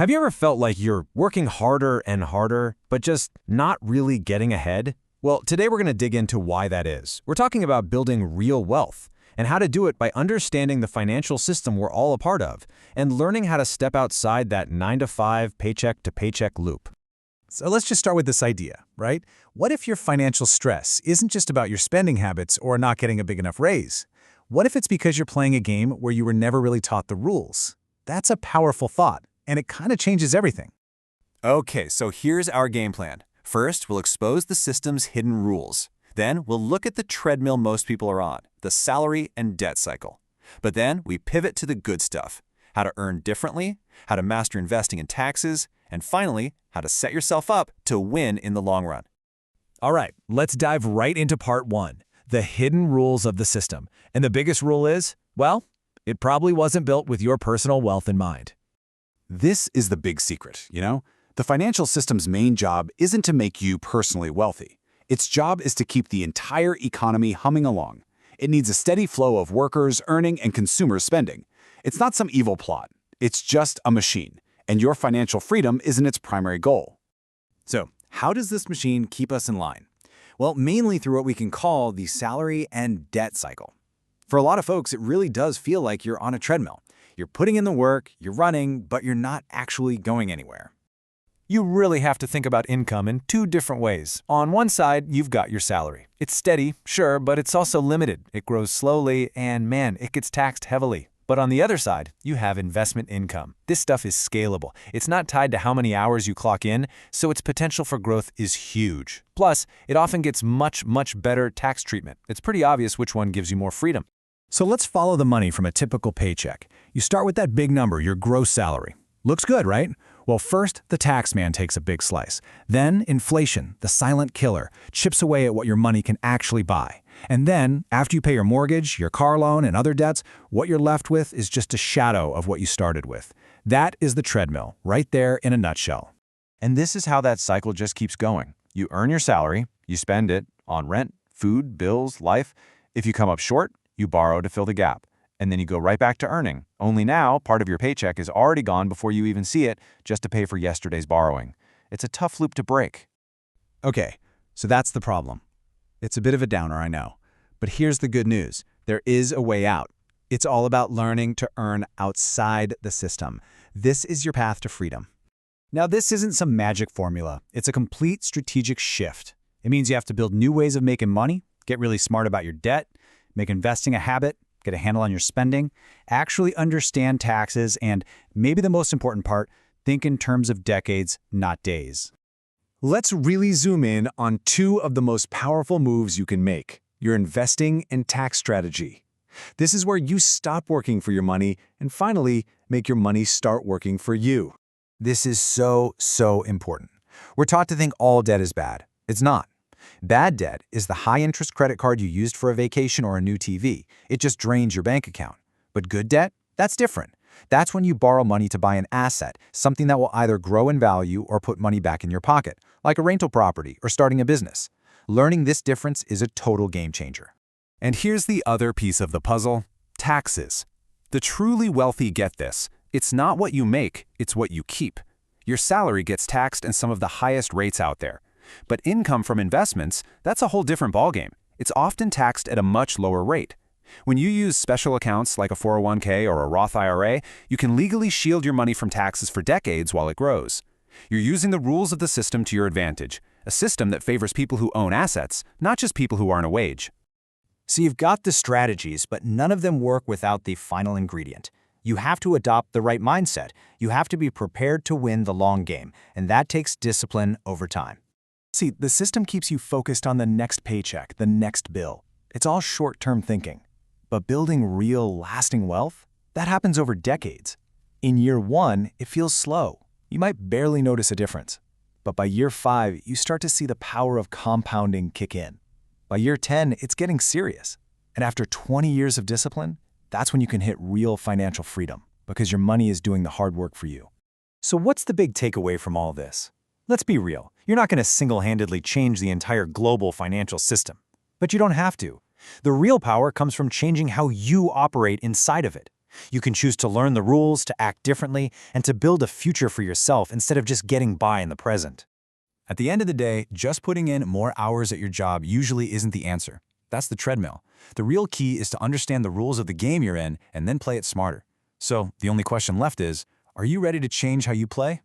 Have you ever felt like you're working harder and harder, but just not really getting ahead? Well, today we're going to dig into why that is. We're talking about building real wealth and how to do it by understanding the financial system we're all a part of and learning how to step outside that 9-to-5 paycheck-to-paycheck loop. So let's just start with this idea, right? What if your financial stress isn't just about your spending habits or not getting a big enough raise? What if it's because you're playing a game where you were never really taught the rules? That's a powerful thought, and it kind of changes everything. Okay, so here's our game plan. First, we'll expose the system's hidden rules. Then, we'll look at the treadmill most people are on, the salary and debt cycle. But then, we pivot to the good stuff: how to earn differently, how to master investing and taxes, and finally, how to set yourself up to win in the long run. All right, let's dive right into part one, the hidden rules of the system. And the biggest rule is, well, it probably wasn't built with your personal wealth in mind. This is the big secret, you know? The financial system's main job isn't to make you personally wealthy. Its job is to keep the entire economy humming along. It needs a steady flow of workers earning and consumers spending. It's not some evil plot. It's just a machine, and your financial freedom isn't its primary goal. So, how does this machine keep us in line? Well, mainly through what we can call the salary and debt cycle. For a lot of folks, it really does feel like you're on a treadmill. You're putting in the work, you're running, but you're not actually going anywhere. You really have to think about income in two different ways. On one side, you've got your salary. It's steady, sure, but it's also limited. It grows slowly, and man, it gets taxed heavily. But on the other side, you have investment income. This stuff is scalable. It's not tied to how many hours you clock in, so its potential for growth is huge. Plus, it often gets much better tax treatment. It's pretty obvious which one gives you more freedom. So let's follow the money from a typical paycheck. You start with that big number, your gross salary. Looks good, right? Well, first, the tax man takes a big slice. Then, inflation, the silent killer, chips away at what your money can actually buy. And then, after you pay your mortgage, your car loan, and other debts, what you're left with is just a shadow of what you started with. That is the treadmill, right there in a nutshell. And this is how that cycle just keeps going. You earn your salary, you spend it on rent, food, bills, life. If you come up short, you borrow to fill the gap. And then you go right back to earning. Only now, part of your paycheck is already gone before you even see it, just to pay for yesterday's borrowing. It's a tough loop to break. Okay, so that's the problem. It's a bit of a downer, I know. But here's the good news. There is a way out. It's all about learning to earn outside the system. This is your path to freedom. Now, this isn't some magic formula. It's a complete strategic shift. It means you have to build new ways of making money, get really smart about your debt, make investing a habit, get a handle on your spending, actually understand taxes, and maybe the most important part, think in terms of decades, not days. Let's really zoom in on two of the most powerful moves you can make: your investing and tax strategy. This is where you stop working for your money and finally make your money start working for you. This is so important. We're taught to think all debt is bad. It's not. Bad debt is the high-interest credit card you used for a vacation or a new TV. It just drains your bank account. But good debt? That's different. That's when you borrow money to buy an asset, something that will either grow in value or put money back in your pocket, like a rental property or starting a business. Learning this difference is a total game changer. And here's the other piece of the puzzle: taxes. The truly wealthy get this. It's not what you make, it's what you keep. Your salary gets taxed in some of the highest rates out there. But income from investments, that's a whole different ballgame. It's often taxed at a much lower rate. When you use special accounts like a 401k or a Roth IRA, you can legally shield your money from taxes for decades while it grows. You're using the rules of the system to your advantage, a system that favors people who own assets, not just people who earn a wage. So you've got the strategies, but none of them work without the final ingredient. You have to adopt the right mindset. You have to be prepared to win the long game, and that takes discipline over time. See, the system keeps you focused on the next paycheck, the next bill. It's all short-term thinking. But building real, lasting wealth, that happens over decades. In year one, it feels slow. You might barely notice a difference. But by year 5, you start to see the power of compounding kick in. By year 10, it's getting serious. And after 20 years of discipline, that's when you can hit real financial freedom, because your money is doing the hard work for you. So what's the big takeaway from all this? Let's be real. You're not going to single-handedly change the entire global financial system. But you don't have to. The real power comes from changing how you operate inside of it. You can choose to learn the rules, to act differently, and to build a future for yourself instead of just getting by in the present. At the end of the day, just putting in more hours at your job usually isn't the answer. That's the treadmill. The real key is to understand the rules of the game you're in and then play it smarter. So the only question left is, are you ready to change how you play?